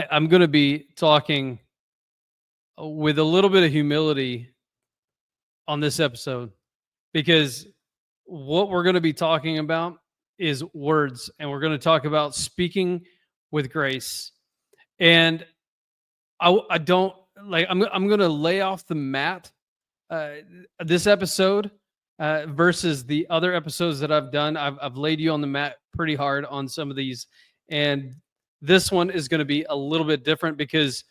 I'm going to be talking with a little bit of humility on this episode because what we're going to be talking about is words, and we're going to talk about speaking with grace. And I don't like, I'm going to lay off the mat uh, this episode versus the other episodes that I've done. I've laid you on the mat pretty hard on some of these. And this one is going to be a little bit different because,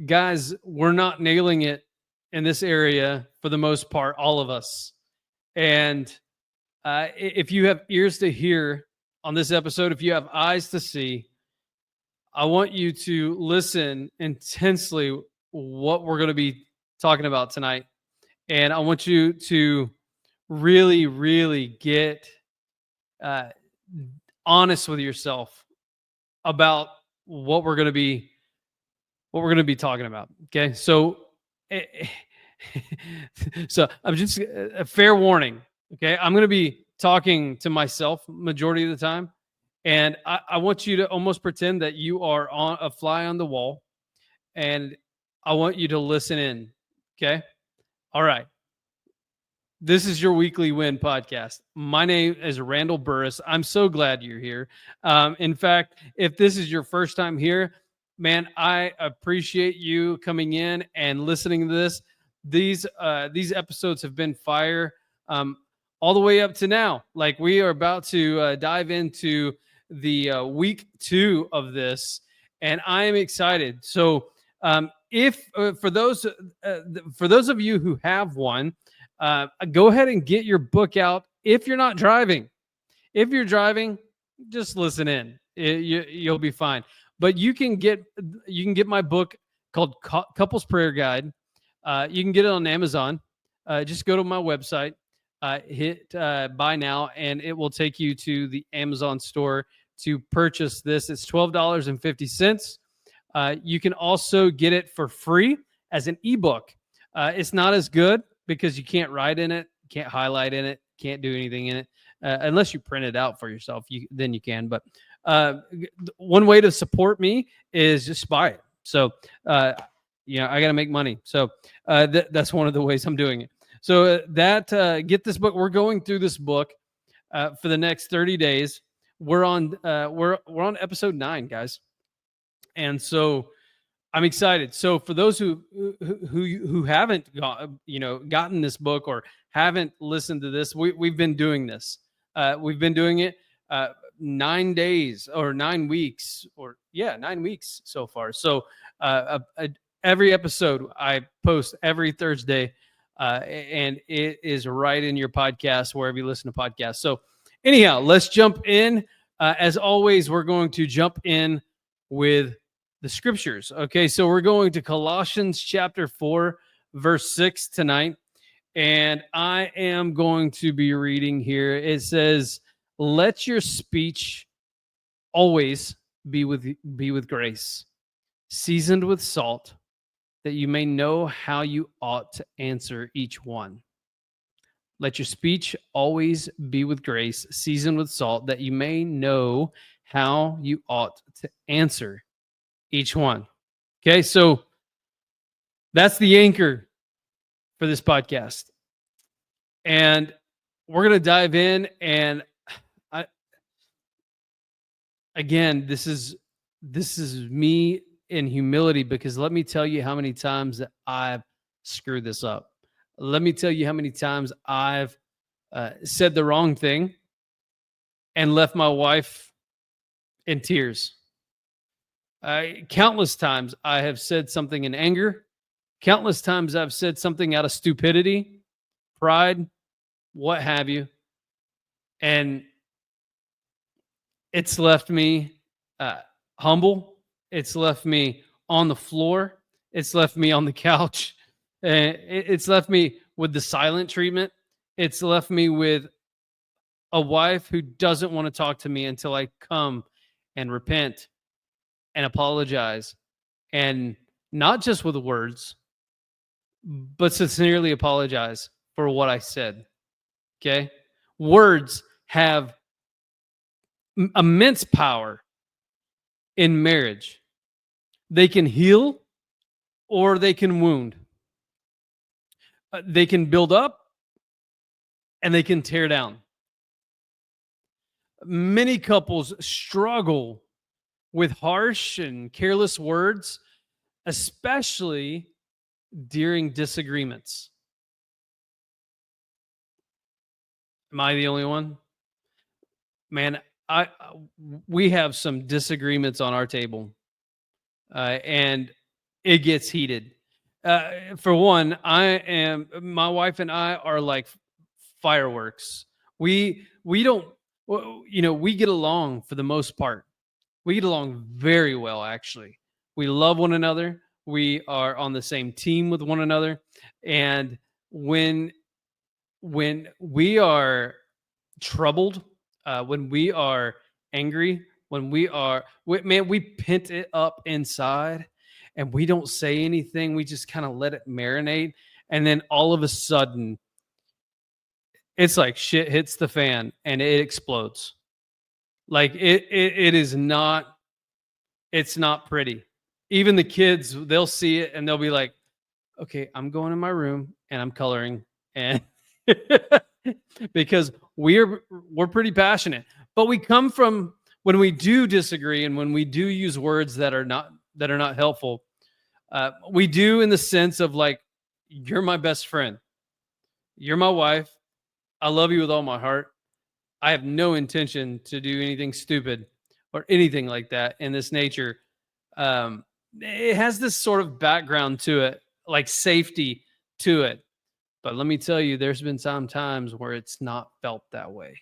guys, we're not nailing it in this area for the most part, all of us. And if you have ears to hear on this episode, if you have eyes to see, I want you to listen intensely what we're going to be talking about tonight. And I want you to really, really get uh, honest with yourself about what we're going to be talking about. Okay, so so I'm just a fair warning. Okay, I'm going to be talking to myself majority of the time, and I want you to almost pretend that you are on a fly on the wall, and I want you to listen in. Okay, all right. This is your weekly win podcast. My name is Randall Burris. I'm so glad you're here. In fact, if this is your first time here, man, I appreciate you coming in and listening to this. These episodes have been fire um, all the way up to now. Like, we are about to dive into the week 2 of this, and I am excited. So, if for those of you who have one, go ahead and get your book out if you're not driving. If you're driving, just listen in. You'll be fine. But you can get my book called Couples Prayer Guide. You can get it on Amazon. Just go to my website, hit buy now, and it will take you to the Amazon store to purchase this. It's $12.50. You can also get it for free as an ebook. It's not as good because you can't write in it, can't highlight in it, can't do anything in it unless you print it out for yourself. Then you can. But one way to support me is just buy it. So I got to make money. So that's one of the ways I'm doing it. So get this book. We're going through this book for the next 30 days. We're on episode 9, guys, and so I'm excited. So for those who haven't gotten this book or haven't listened to this, we've been doing this. We've been doing it 9 days or 9 weeks 9 weeks so far. So every episode I post every Thursday, and it is right in your podcast wherever you listen to podcasts. So anyhow, let's jump in. As always, we're going to jump in with the scriptures. Okay, so we're going to Colossians chapter 4, verse 6 tonight. And I am going to be reading here. It says, "Let your speech always be with grace, seasoned with salt, that you may know how you ought to answer each one." Let your speech always be with grace, seasoned with salt, that you may know how you ought to answer each one. Okay, so that's the anchor for this podcast. And we're going to dive in. And again, this is me in humility, because let me tell you how many times that I've screwed this up. Let me tell you how many times I've said the wrong thing and left my wife in tears. Countless times I have said something in anger. Countless times I've said something out of stupidity, pride, what have you. And it's left me humble. It's left me on the floor. It's left me on the couch. It's left me with the silent treatment. It's left me with a wife who doesn't want to talk to me until I come and repent and apologize, and not just with words, but sincerely apologize for what I said. Okay? Words have immense power in marriage. They can heal or they can wound. They can build up and they can tear down. Many couples struggle with harsh and careless words, especially during disagreements. Am I the only one? Man, I we have some disagreements on our table, and it gets heated. For one, my wife and I are like fireworks. We don't, we get along for the most part. We get along very well, actually. We love one another. We are on the same team with one another, and when we are troubled, when we are angry, man, we pent it up inside and we don't say anything. We just kind of let it marinate. And then all of a sudden, it's like shit hits the fan and it explodes. Like it is not, it's not pretty. Even the kids, they'll see it and they'll be like, okay, I'm going in my room and I'm coloring. And because we're pretty passionate, but we come from, when we do disagree and when we do use words that are not helpful, we do in the sense of like, you're my best friend, you're my wife, I love you with all my heart, I have no intention to do anything stupid or anything like that in this nature. It has this sort of background to it, like safety to it. But let me tell you, there's been some times where it's not felt that way,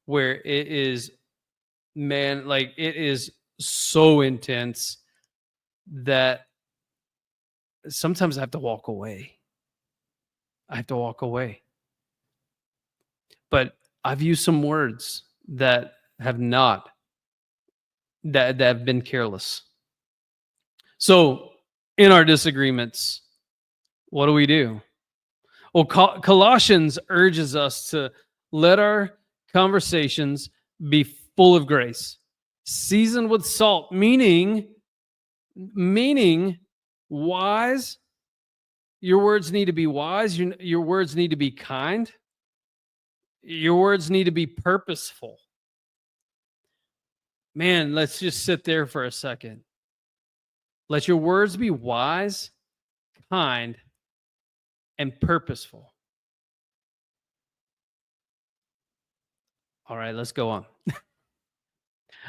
where it is, man, like it is so intense that sometimes I have to walk away. I have to walk away. But I've used some words that have not, that have been careless. So in our disagreements, what do? Well, Colossians urges us to let our conversations be full of grace, seasoned with salt, meaning wise. Your words need to be wise. Your words need to be kind. Your words need to be purposeful. Man, let's just sit there for a second. Let your words be wise, kind, and purposeful. All right, let's go on.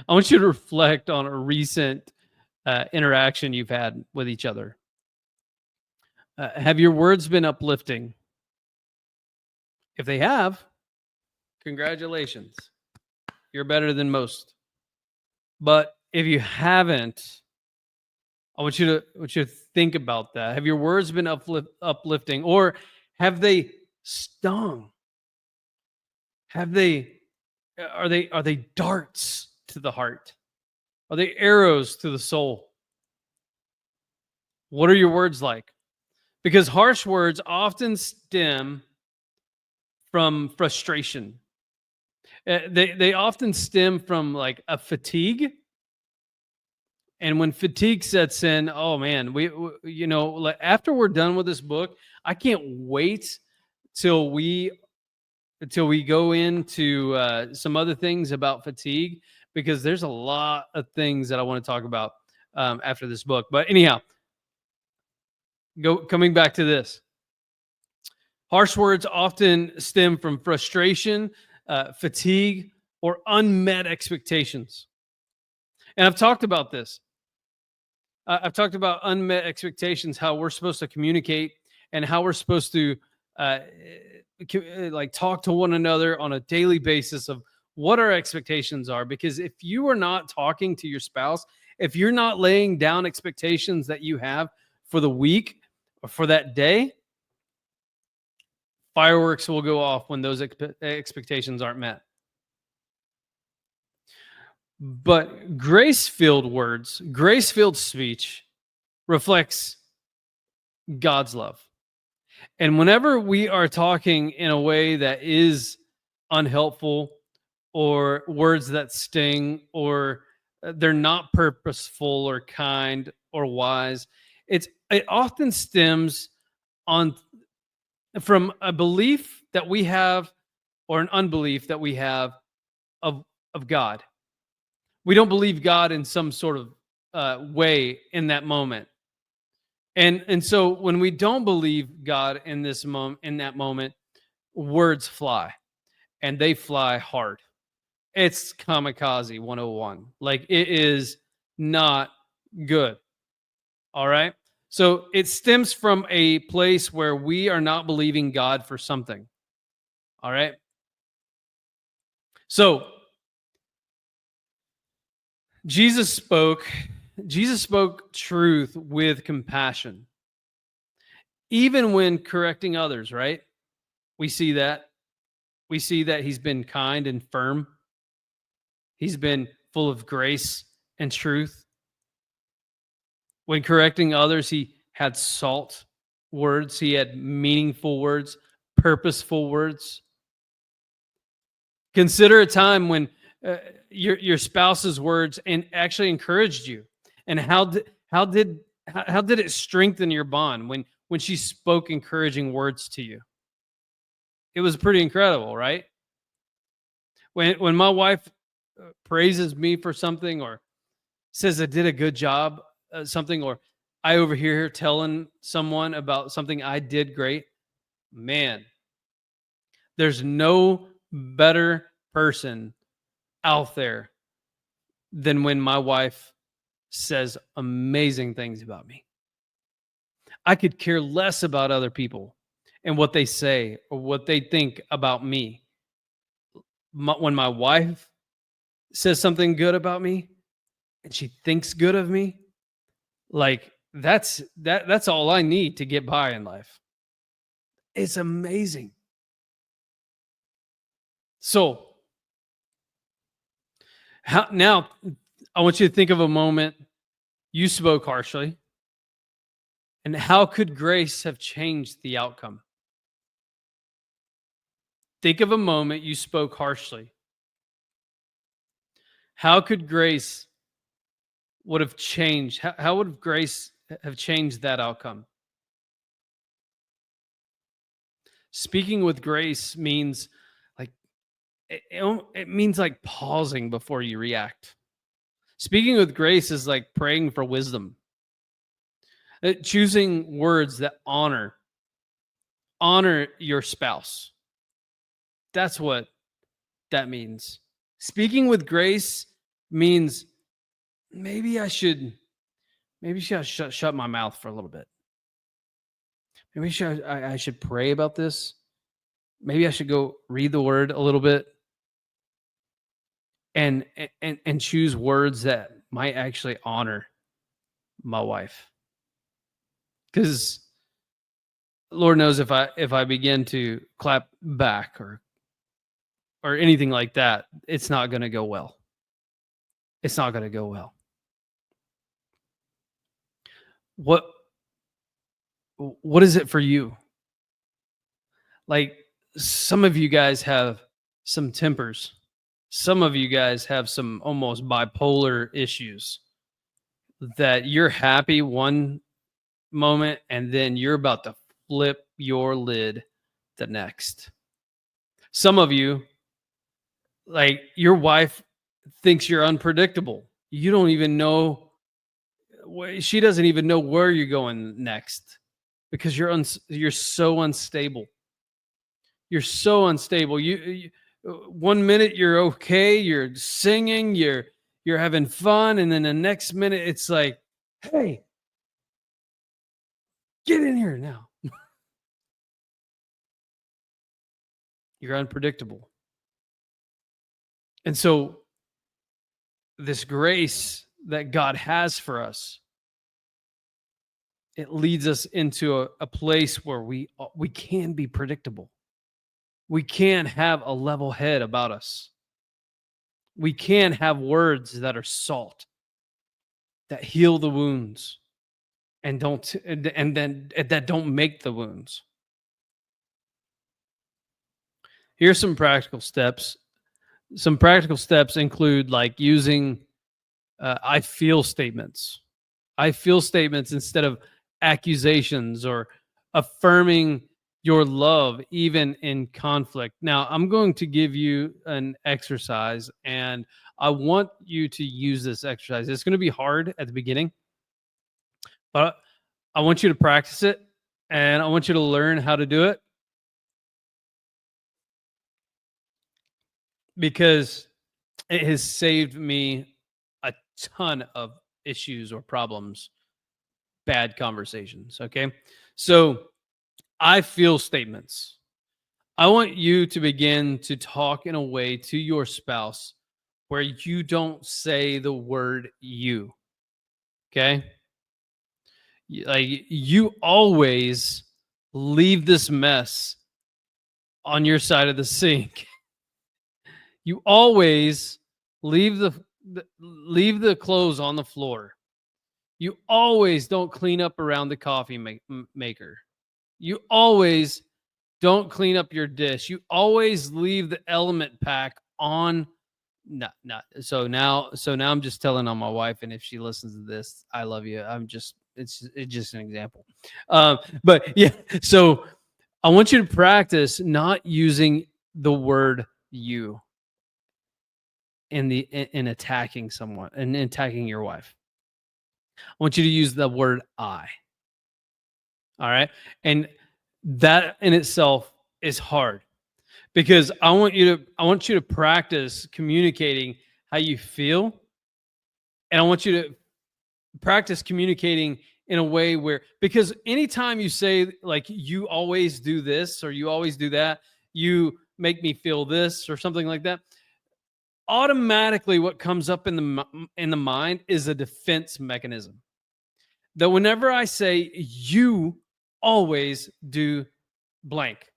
I want you to reflect on a recent interaction you've had with each other. Have your words been uplifting? If they have, congratulations. You're better than most. But if you haven't, I want you to think about that. Have your words been uplifting, or have they stung? Are they darts to the heart? Are they arrows to the soul? What are your words like? Because harsh words often stem from frustration. They often stem from like a fatigue. And when fatigue sets in, oh man, we like after we're done with this book, I can't wait till we go into some other things about fatigue, because there's a lot of things that I want to talk about after this book. But anyhow, coming back to this, harsh words often stem from frustration, fatigue, or unmet expectations. And I've talked about this. I've talked about unmet expectations, how we're supposed to communicate and how we're supposed to like talk to one another on a daily basis of what our expectations are. Because if you are not talking to your spouse, if you're not laying down expectations that you have for the week or for that day, fireworks will go off when those expectations aren't met. But grace-filled words, grace-filled speech reflects God's love. And whenever we are talking in a way that is unhelpful, or words that sting, or they're not purposeful or kind or wise. It often stems on from a belief that we have or an unbelief that we have of God. We don't believe God in some sort of way in that moment. And so when we don't believe God in that moment, words fly, and they fly hard. It's kamikaze 101. Like, it is not good. All right? So it stems from a place where we are not believing God for something. All right? So Jesus spoke truth with compassion, even when correcting others, right? We see that. We see that he's been kind and firm. He's been full of grace and truth. When correcting others, he had salt words, he had meaningful words, purposeful words. Consider a time when your spouse's words and actually encouraged you, and how did it strengthen your bond when she spoke encouraging words to you? It was pretty incredible, right? When my wife praises me for something, or says I did a good job, something, or I overhear her telling someone about something I did great, man, there's no better person out there than when my wife says amazing things about me. I could care less about other people and what they say or what they think about me. When my wife says something good about me and she thinks good of me, like, that's all I need to get by in life. It's amazing. So, now I want you to think of a moment you spoke harshly, and how could grace have changed the outcome? Think of a moment you spoke harshly. How could grace would have changed? How would grace have changed that outcome? Speaking with grace means, like, it means like pausing before you react. Speaking with grace is like praying for wisdom. Choosing words that honor your spouse. That's what that means. Speaking with grace means maybe I should shut my mouth for a little bit. Maybe I should pray about this. Maybe I should go read the word a little bit, and choose words that might actually honor my wife. Because Lord knows, if I begin to clap back or anything like that, it's not going to go well. It's not going to go well. What is it for you? Like, some of you guys have some tempers. Some of you guys have some almost bipolar issues, that you're happy one moment and then you're about to flip your lid the next. Some of you, like, your wife thinks you're unpredictable. You don't even know, she doesn't even know where you're going next, because you're so unstable. You're so unstable. You 1 minute you're okay, you're singing, you're having fun, and then the next minute it's like, "Hey, get in here now." You're unpredictable. And so this grace that God has for us, it leads us into a place where we can be predictable. We can have a level head about us. We can have words that are salt, that heal the wounds, and that don't make the wounds. Here's some practical steps. Some practical steps include, like, using I feel statements. I feel statements instead of accusations or affirming your love, even in conflict. Now, I'm going to give you an exercise, and I want you to use this exercise. It's going to be hard at the beginning, but I want you to practice it and I want you to learn how to do it because it has saved me a ton of issues or problems, bad conversations. Okay. So I feel statements. I want you to begin to talk in a way to your spouse where you don't say the word you. Okay. Like you always leave this mess on your side of the sink. You always leave leave the clothes on the floor. You always don't clean up around the coffee maker. You always don't clean up your dish. You always leave the element pack on. Not so now I'm just telling on my wife, and if she listens to this, I love you. It's just an example. But yeah, so I want you to practice not using the word you in attacking someone and attacking your wife. I want you to use the word I. All right. And that in itself is hard because I want you to practice communicating how you feel. And I want you to practice communicating in a way where, because anytime you say like you always do this or you always do that, you make me feel this or something like that, automatically what comes up in the mind is a defense mechanism. That whenever I say you always do blank,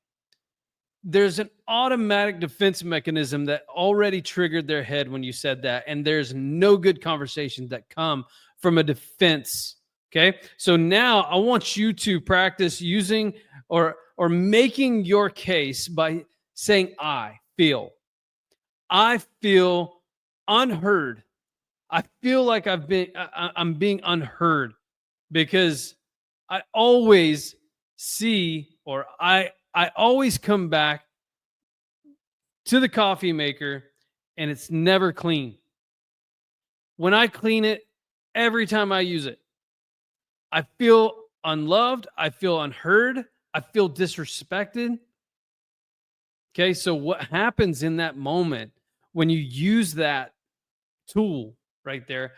there's an automatic defense mechanism that already triggered their head when you said that. And there's no good conversations that come from a defense. Okay. So now I want you to practice using or making your case by saying, I feel unheard. I feel like I'm being unheard because I always see or I always come back to the coffee maker and it's never clean. When I clean it, every time I use it, I feel unloved, I feel unheard, I feel disrespected. Okay, so what happens in that moment when you use that tool right there,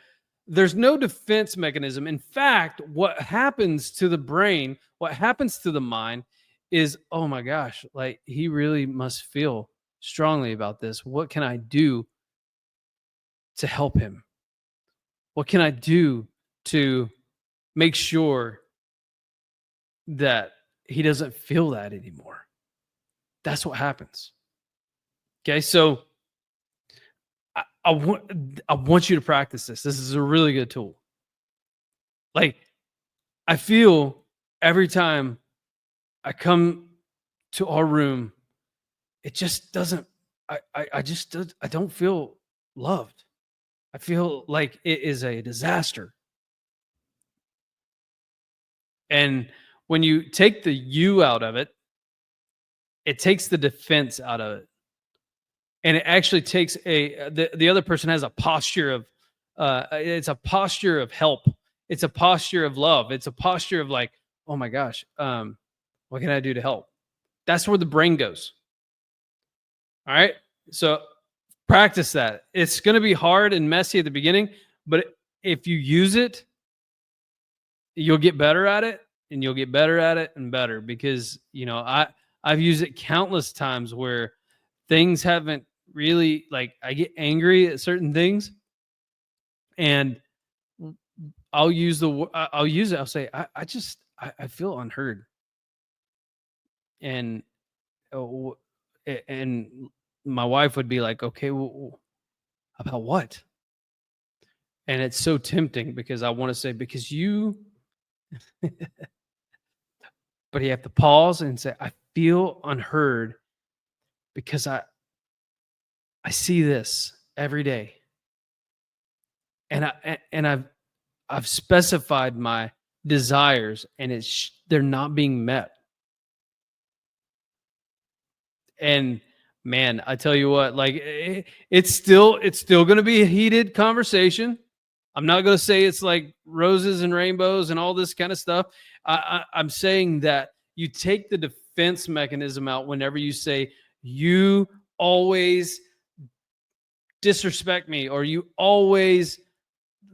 there's no defense mechanism. In fact, what happens to the brain, what happens to the mind is, oh my gosh, like he really must feel strongly about this. What can I do to help him? What can I do to make sure that he doesn't feel that anymore? That's what happens. Okay, so I want you to practice this. This is a really good tool. Like I feel every time I come to our room, it just doesn't. I don't feel loved. I feel like it is a disaster. And when you take the you out of it, it takes the defense out of it, and it actually takes the other person has a posture of it's a posture of help. It's a posture of love. It's a posture of like, oh my gosh, what can I do to help? That's where the brain goes. All right. So practice that. It's going to be hard and messy at the beginning, but if you use it, you'll get better at it and you'll get better at it and better because, I've used it countless times where things haven't really like I get angry at certain things and I'll use it. I'll say, I feel unheard. And, uh, and my wife would be like, okay, well, about what? And it's so tempting because I want to say, because you, but you have to pause and say, I feel unheard because I see this every day. I've specified my desires, and they're not being met. And man, I tell you what, like it's still going to be a heated conversation. I'm not going to say it's like roses and rainbows and all this kind of stuff. I'm saying that you take the defense mechanism out whenever you say you always disrespect me, or you always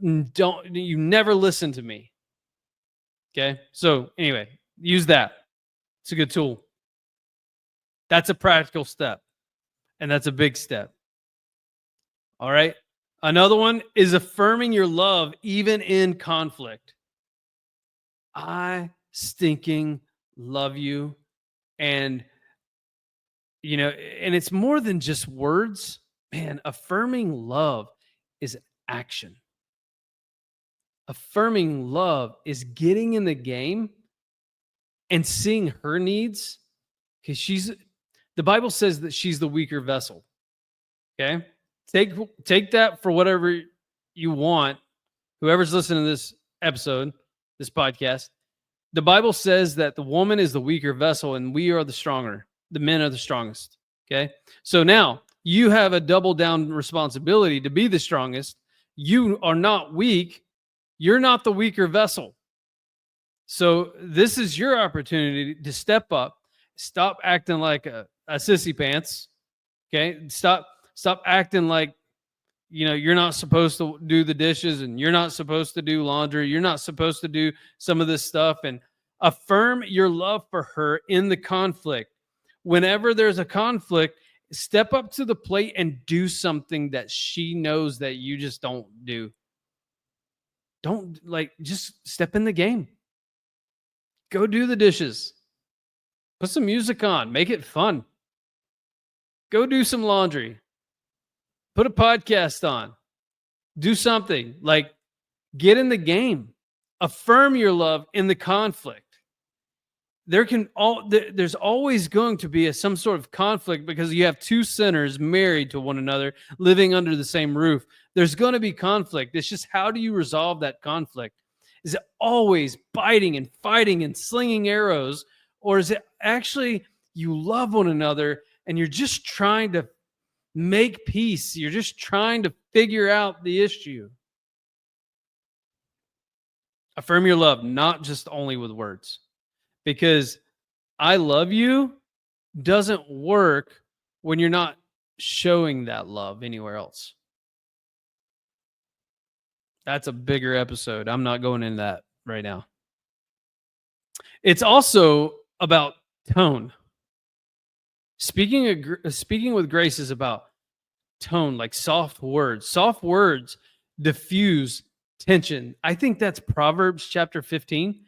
you never listen to me. Okay. So anyway, use that. It's a good tool. That's a practical step, and that's a big step. All right. Another one is affirming your love even in conflict. I stinking love you. And, and it's more than just words. Man, affirming love is action. Affirming love is getting in the game and seeing her needs, because the Bible says that she's the weaker vessel. Okay. Take that for whatever you want. Whoever's listening to this episode, this podcast, the Bible says that the woman is the weaker vessel and we are the stronger. The men are the strongest. Okay. So now you have a double down responsibility to be the strongest. You are not weak. You're not the weaker vessel. So this is your opportunity to step up, stop acting like a sissy pants. Okay. Stop acting like, you're not supposed to do the dishes, and you're not supposed to do laundry. You're not supposed to do some of this stuff, and affirm your love for her in the conflict. Whenever there's a conflict, step up to the plate and do something that she knows that you just don't do. Just step in the game. Go do the dishes. Put some music on. Make it fun. Go do some laundry. Put a podcast on. Do something. Like, get in the game. Affirm your love in the conflict. There's always going to be some sort of conflict, because you have two sinners married to one another, living under the same roof. There's going to be conflict. It's just, how do you resolve that conflict? Is it always biting and fighting and slinging arrows? Or is it actually you love one another and you're just trying to make peace? You're just trying to figure out the issue. Affirm your love, not just only with words. Because I love you doesn't work when you're not showing that love anywhere else. That's a bigger episode. I'm not going into that right now. It's also about tone. Speaking with grace is about tone, like soft words. Soft words diffuse tension. I think that's Proverbs chapter 15.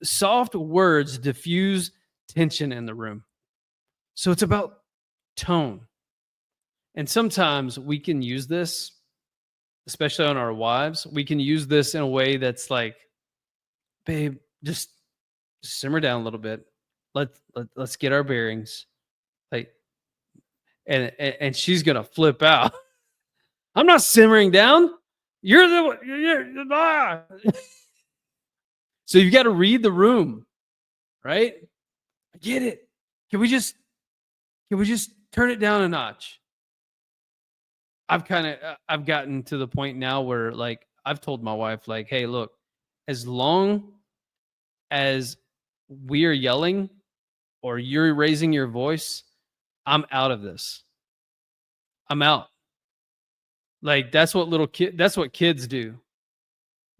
Soft words diffuse tension in the room. So it's about tone. And sometimes we can use this, especially on our wives. We can use this in a way that's like, babe, just simmer down a little bit. Let's get our bearings. Like, and she's gonna flip out. I'm not simmering down. You're So you've got to read the room, right? I get it. Can we just turn it down a notch? I've gotten to the point now where, like, I've told my wife, like, hey, look, as long as we are yelling or you're raising your voice, I'm out of this. I'm out. Like, that's what kids do.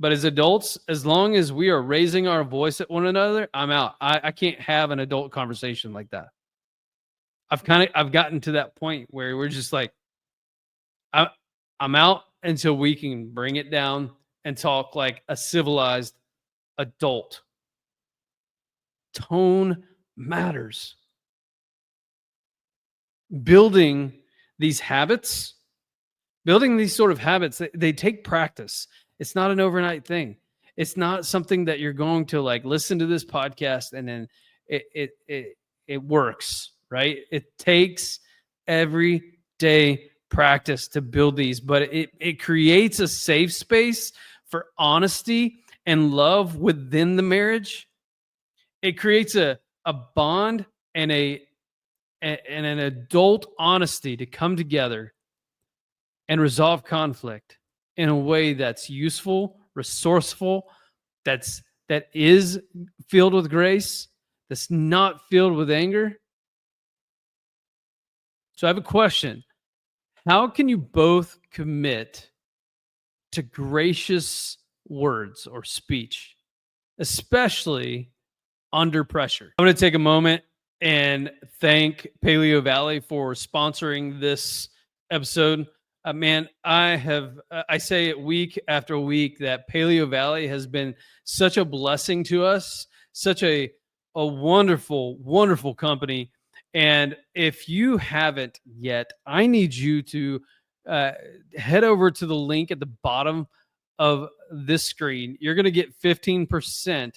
But as adults, as long as we are raising our voice at one another, I'm out. I can't have an adult conversation like that. I've gotten to that point where we're just like, I'm out until we can bring it down and talk like a civilized adult. Tone matters. Building these sort of habits, they take practice. It's not an overnight thing. It's not something that you're going to like listen to this podcast and then it works, right? It takes everyday practice to build these, but it creates a safe space for honesty and love within the marriage. It creates a bond and an adult honesty to come together and resolve conflict in a way that's useful, resourceful, that is filled with grace, that's not filled with anger. So I have a question. How can you both commit to gracious words or speech, especially under pressure? I'm going to take a moment and thank Paleo Valley for sponsoring this episode. Man, I say it week after week that Paleo Valley has been such a blessing to us, such a wonderful, wonderful company. And if you haven't yet, I need you to head over to the link at the bottom of this screen. You're going to get 15%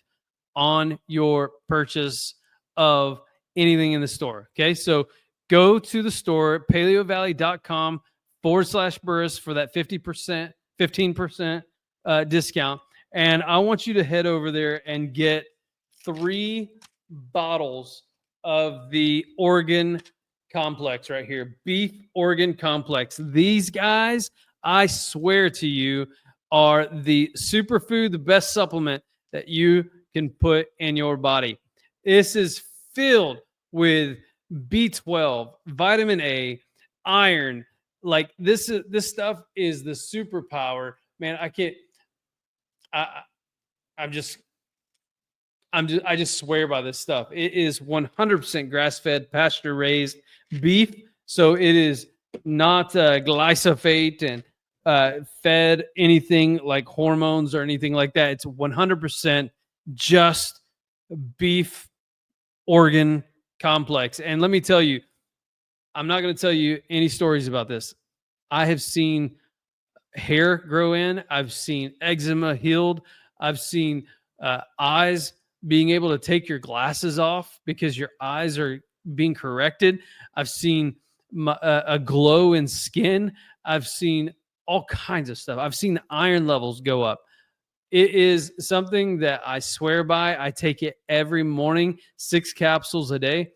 on your purchase of anything in the store. Okay. So go to the store, paleovalley.com/Burris for that 15% discount. And I want you to head over there and get 3 bottles of the Organ Complex right here, Beef Organ Complex. These guys, I swear to you, are the superfood, the best supplement that you can put in your body. This is filled with B12, vitamin A, iron. Like this stuff is the superpower, man. I just swear by this stuff. It is 100% grass-fed, pasture-raised beef, so it is not glyphosate and fed anything like hormones or anything like that. It's 100% just beef organ complex. And let me tell you, I'm not going to tell you any stories about this. I have seen hair grow in. I've seen eczema healed. I've seen eyes being able to take your glasses off because your eyes are being corrected. I've seen a glow in skin. I've seen all kinds of stuff. I've seen the iron levels go up. It is something that I swear by. I take it every morning, 6 capsules a day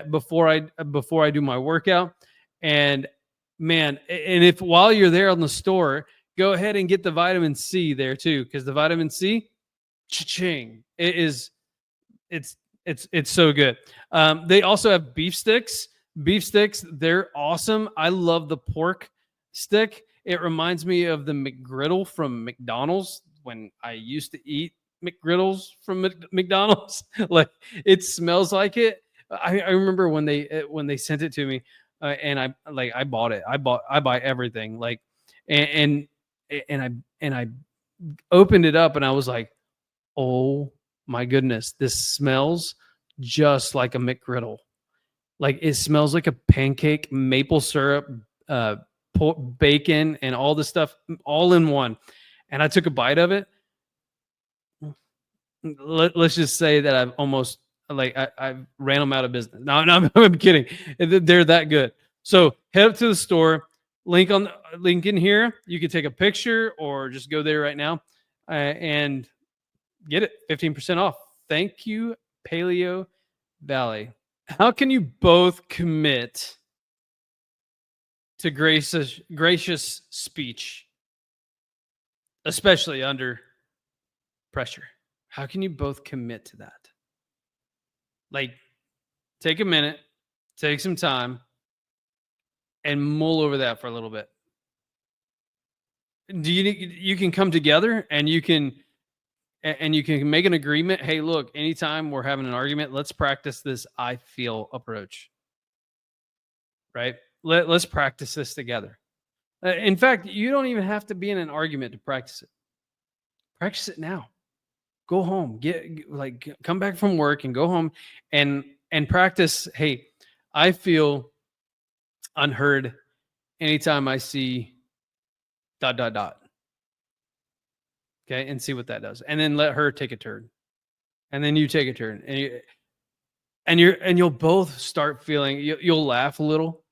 before I do my workout. And man, and if while you're there on the store, go ahead and get the vitamin C there too, because the vitamin C, cha-ching, it's so good. They also have beef sticks. Beef sticks, they're awesome. I love the pork stick. It reminds me of the McGriddle from McDonald's when I used to eat McGriddles from McDonald's. Like it smells like it. I remember when they sent it to me, and I bought it. I buy everything. Like and I opened it up and I was like, oh my goodness, this smells just like a McGriddle. Like it smells like a pancake, maple syrup, bacon, and all this stuff all in one. And I took a bite of it. Let's just say that I've almost I ran them out of business. No, I'm kidding. They're that good. So head up to the store. Link in here. You can take a picture or just go there right now and get it 15% off. Thank you, Paleo Valley. How can you both commit to gracious speech, especially under pressure? How can you both commit to that? Like, take a minute, take some time, and mull over that for a little bit. Do you can come together and you can make an agreement. Hey, look, anytime we're having an argument, let's practice this I feel approach. Right? Let's practice this together. In fact, you don't even have to be in an argument to practice it. Practice it now. Go home, come back from work and go home and practice. Hey, I feel unheard anytime I see ... Okay, and see what that does, and then let her take a turn, and then you take a turn, and you'll both start feeling. You'll laugh a little,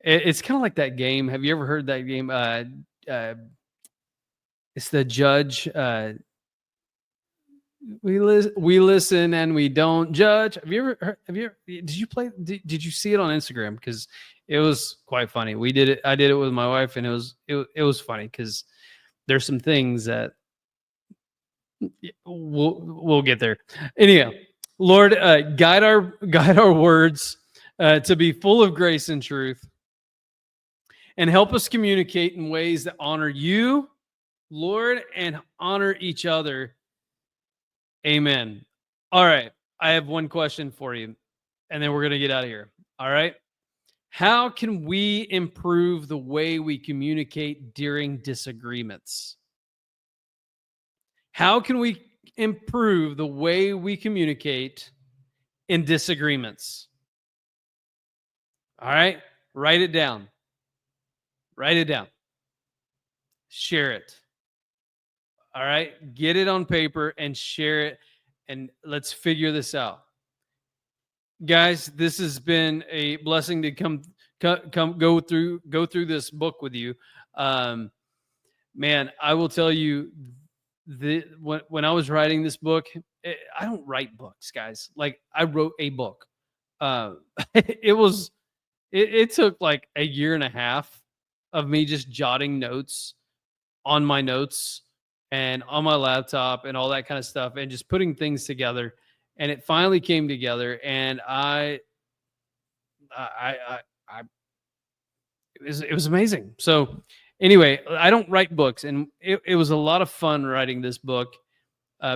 It's kind of like that game. Have you ever heard that game? Uh, it's the judge. We listen and we don't judge. Have you ever heard, have you ever, did you play did you see it on Instagram? Because it was quite funny. We did it. I did it with my wife, and it was funny because there's some things that we'll get there. Anyhow, Lord, guide our words to be full of grace and truth, and help us communicate in ways that honor you, Lord, and honor each other. Amen. All right. I have one question for you, and then we're going to get out of here. All right. How can we improve the way we communicate during disagreements? How can we improve the way we communicate in disagreements? All right. Write it down. Write it down. Share it. All right. Get it on paper and share it. And let's figure this out. Guys, this has been a blessing to come go through this book with you. Man, I will tell you, when I was writing this book, I don't write books, guys. Like, I wrote a book. It was it took like a year and a half of me just jotting notes on my notes and on my laptop and all that kind of stuff, and just putting things together. And it finally came together, and I it was amazing. So anyway, I don't write books, and it was a lot of fun writing this book,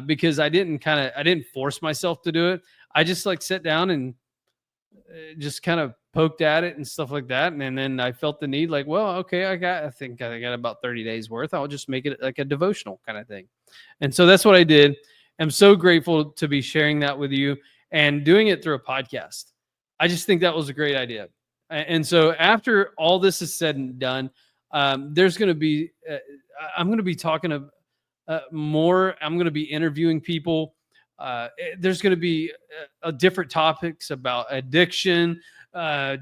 because I didn't force myself to do it. I just like sat down and just kind of poked at it and stuff like that. And then I felt the need, like, well, okay, I think I got about 30 days worth. I'll just make it like a devotional kind of thing. And so that's what I did. I'm so grateful to be sharing that with you and doing it through a podcast. I just think that was a great idea. And so after all this is said and done, there's going to be, I'm going to be talking more. I'm going to be interviewing people. There's going to be different topics about addiction,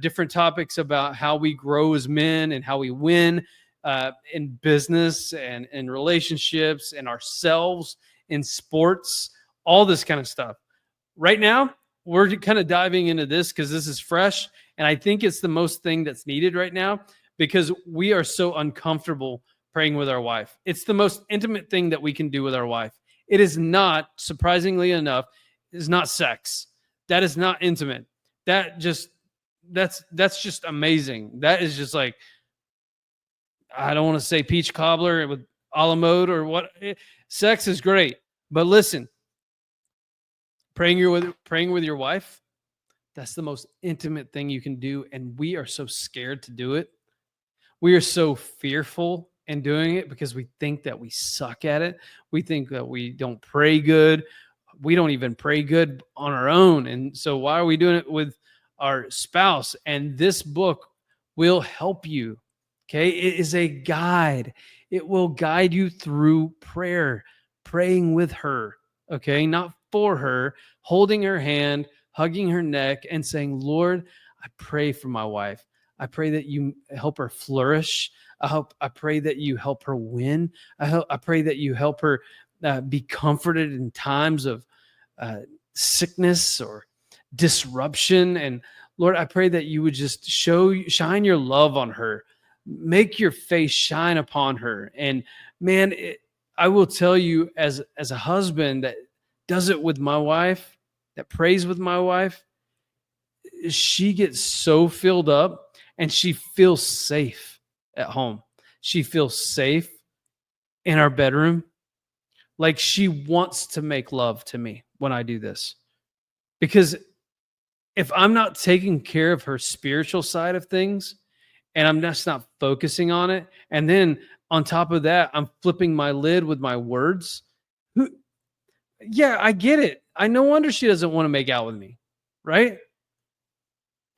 different topics about how we grow as men and how we win in business and in relationships and ourselves in sports, all this kind of stuff. Right now, we're kind of diving into this because this is fresh. And I think it's the most thing that's needed right now because we are so uncomfortable praying with our wife. It's the most intimate thing that we can do with our wife. It is not, surprisingly enough, is not sex. That is not intimate. That's just amazing. That is just like, I don't want to say peach cobbler with a la mode or what. Sex is great, but listen, praying with your wife, that's the most intimate thing you can do, and we are so scared to do it. We are so fearful in doing it because we think that we suck at it. We think that we don't pray good. We don't even pray good on our own. And so why are we doing it with our spouse? And this book will help you. Okay. It is a guide. It will guide you through prayer, praying with her. Okay. Not for her, holding her hand, hugging her neck, and saying, Lord, I pray for my wife. I pray that you help her flourish. I pray that you help her win. I pray that you help her be comforted in times of sickness or disruption. And Lord, I pray that you would just shine your love on her, make your face shine upon her. And man, I will tell you, as a husband that does it with my wife, that prays with my wife, she gets so filled up and she feels safe at home. She feels safe in our bedroom. Like she wants to make love to me when I do this. Because if I'm not taking care of her spiritual side of things and I'm just not focusing on it, and then on top of that, I'm flipping my lid with my words. Yeah, I get it. No wonder she doesn't want to make out with me, right?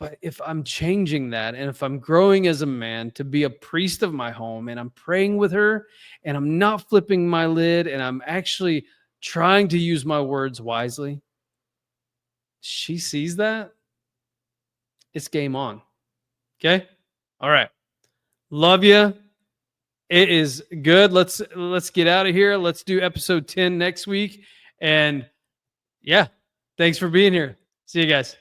But if I'm changing that and if I'm growing as a man to be a priest of my home and I'm praying with her and I'm not flipping my lid and I'm actually trying to use my words wisely, she sees that, it's game on. Okay? All right. Love you. It is good. Let's get out of here. Let's do episode 10 next week. And yeah, thanks for being here. See you guys.